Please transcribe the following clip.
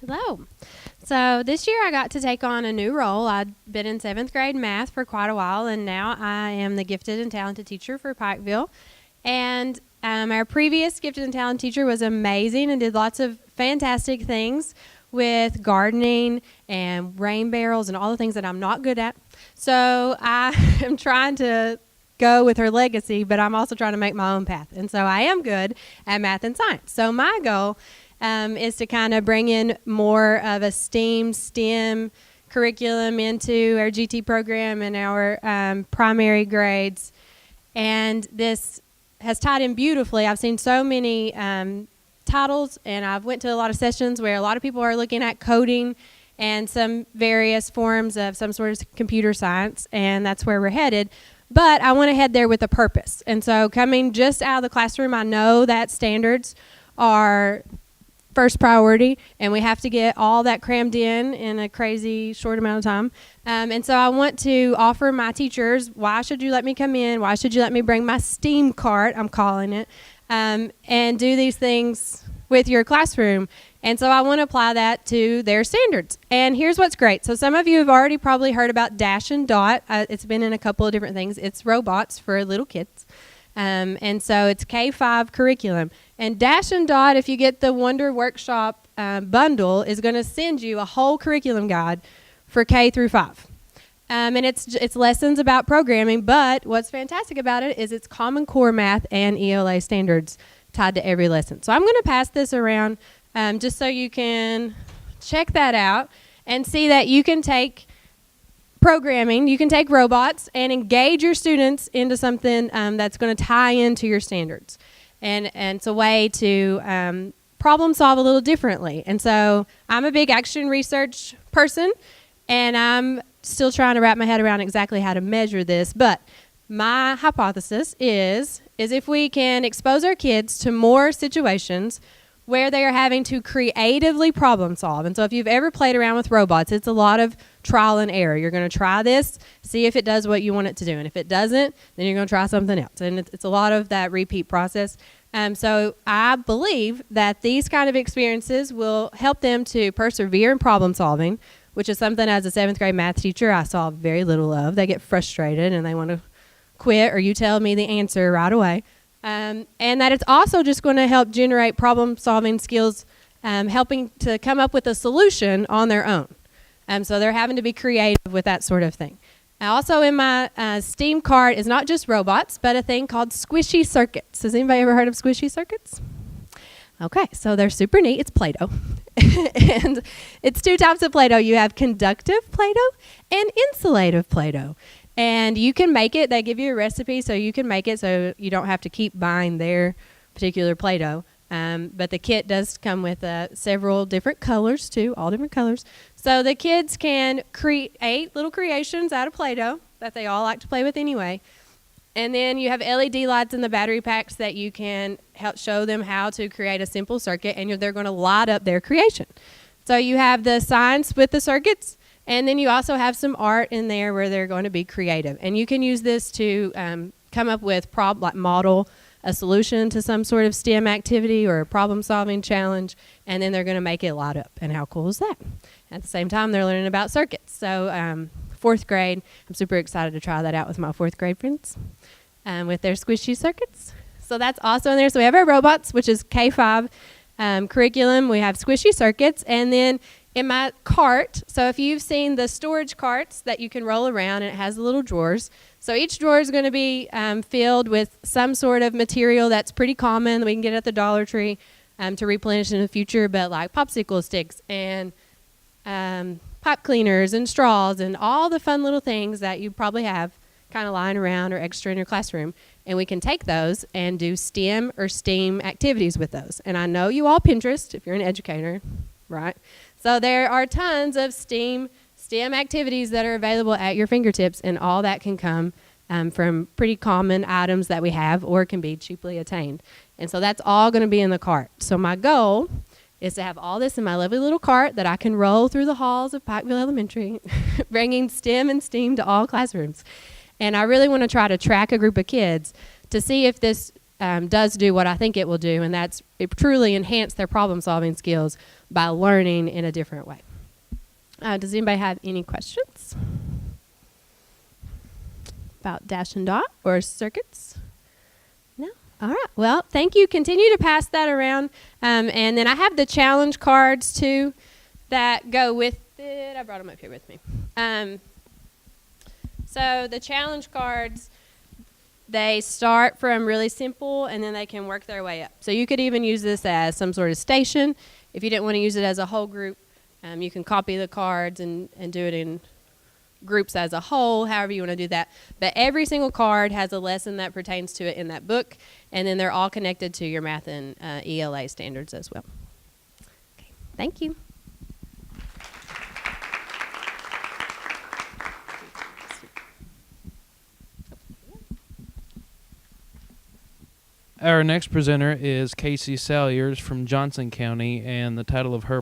Hello. So this year I got to take on a new role. I'd been in 7th grade math for quite a while, and now I am the gifted and talented teacher for Pikeville. And our previous gifted and talented teacher was amazing and did lots of fantastic things with gardening and rain barrels and all the things that I'm not good at. So I am trying to go with her legacy, but I'm also trying to make my own path. And so I am good at math and science. So my goal is to kind of bring in more of a STEM curriculum into our GT program and our primary grades. And this has tied in beautifully. I've seen so many titles, and I've went to a lot of sessions where a lot of people are looking at coding and some various forms of some sort of computer science, and that's where we're headed. But I want to head there with a purpose. And so coming just out of the classroom, I know that standards are first priority, and we have to get all that crammed in a crazy short amount of time. And so I want to offer my teachers, why should you let me come in? Why should you let me bring my STEAM cart, I'm calling it, and do these things with your classroom? And so I want to apply that to their standards. And here's what's great. So some of you have already probably heard about Dash and Dot. It's been in a couple of different things. It's robots for little kids. And so it's K-5 curriculum. And Dash and Dot, if you get the Wonder Workshop bundle, is going to send you a whole curriculum guide for K through 5. And it's lessons about programming, but what's fantastic about it is it's Common Core math and ELA standards tied to every lesson. So I'm going to pass this around just so you can check that out and see that you can take programming, you can take robots and engage your students into something that's going to tie into your standards. And it's a way to problem solve a little differently. And so I'm a big action research person, and I'm still trying to wrap my head around exactly how to measure this. But my hypothesis is if we can expose our kids to more situations where they are having to creatively problem solve. And so if you've ever played around with robots, it's a lot of trial and error. You're going to try this, see if it does what you want it to do. And if it doesn't, then you're going to try something else. And it's a lot of that repeat process. So I believe that these kind of experiences will help them to persevere in problem solving, which is something as a 7th grade math teacher I saw very little of. They get frustrated and they want to quit, or you tell me the answer right away. And that it's also just going to help generate problem-solving skills, helping to come up with a solution on their own. So they're having to be creative with that sort of thing. Also in my STEAM cart is not just robots, but a thing called squishy circuits. Has anybody ever heard of squishy circuits? Okay, so they're super neat. It's Play-Doh. And it's 2 types of Play-Doh. You have conductive Play-Doh and insulative Play-Doh. And you can make it. They give you a recipe so you can make it so you don't have to keep buying their particular Play-Doh. But the kit does come with several different colors too, all different colors. So the kids can create little creations out of Play-Doh that they all like to play with anyway. And then you have LED lights in the battery packs that you can help show them how to create a simple circuit, and they're going to light up their creation. So you have the science with the circuits. And then you also have some art in there where they're going to be creative. And you can use this to come up with model a solution to some sort of STEM activity or a problem-solving challenge, and then they're going to make it light up. And how cool is that? At the same time, they're learning about circuits. So 4th grade, I'm super excited to try that out with my 4th grade friends with their squishy circuits. So that's also in there. So we have our robots, which is K-5 curriculum. We have squishy circuits, and then in my cart, so if you've seen the storage carts that you can roll around, and it has the little drawers. So each drawer is going to be filled with some sort of material that's pretty common that we can get at the Dollar Tree to replenish in the future, but like popsicle sticks and pipe cleaners and straws and all the fun little things that you probably have kind of lying around or extra in your classroom. And we can take those and do STEM or STEAM activities with those. And I know you all Pinterest if you're an educator, right? So there are tons of STEM activities that are available at your fingertips, and all that can come from pretty common items that we have or can be cheaply attained. And so that's all going to be in the cart. So my goal is to have all this in my lovely little cart that I can roll through the halls of Pikeville Elementary, bringing STEM and STEAM to all classrooms. And I really want to try to track a group of kids to see if this does do what I think it will do, and that's it truly enhance their problem-solving skills by learning in a different way. Does anybody have any questions about dash and dot or circuits? No? All right. Well, thank you. Continue to pass that around. And then I have the challenge cards, too, that go with it. I brought them up here with me. So the challenge cards, they start from really simple, and then they can work their way up. So you could even use this as some sort of station. If you didn't want to use it as a whole group, you can copy the cards and do it in groups as a whole, however you want to do that. But every single card has a lesson that pertains to it in that book, and then they're all connected to your math and ELA standards as well. Okay, thank you. Our next presenter is Casey Salyers from Johnson County, and the title of her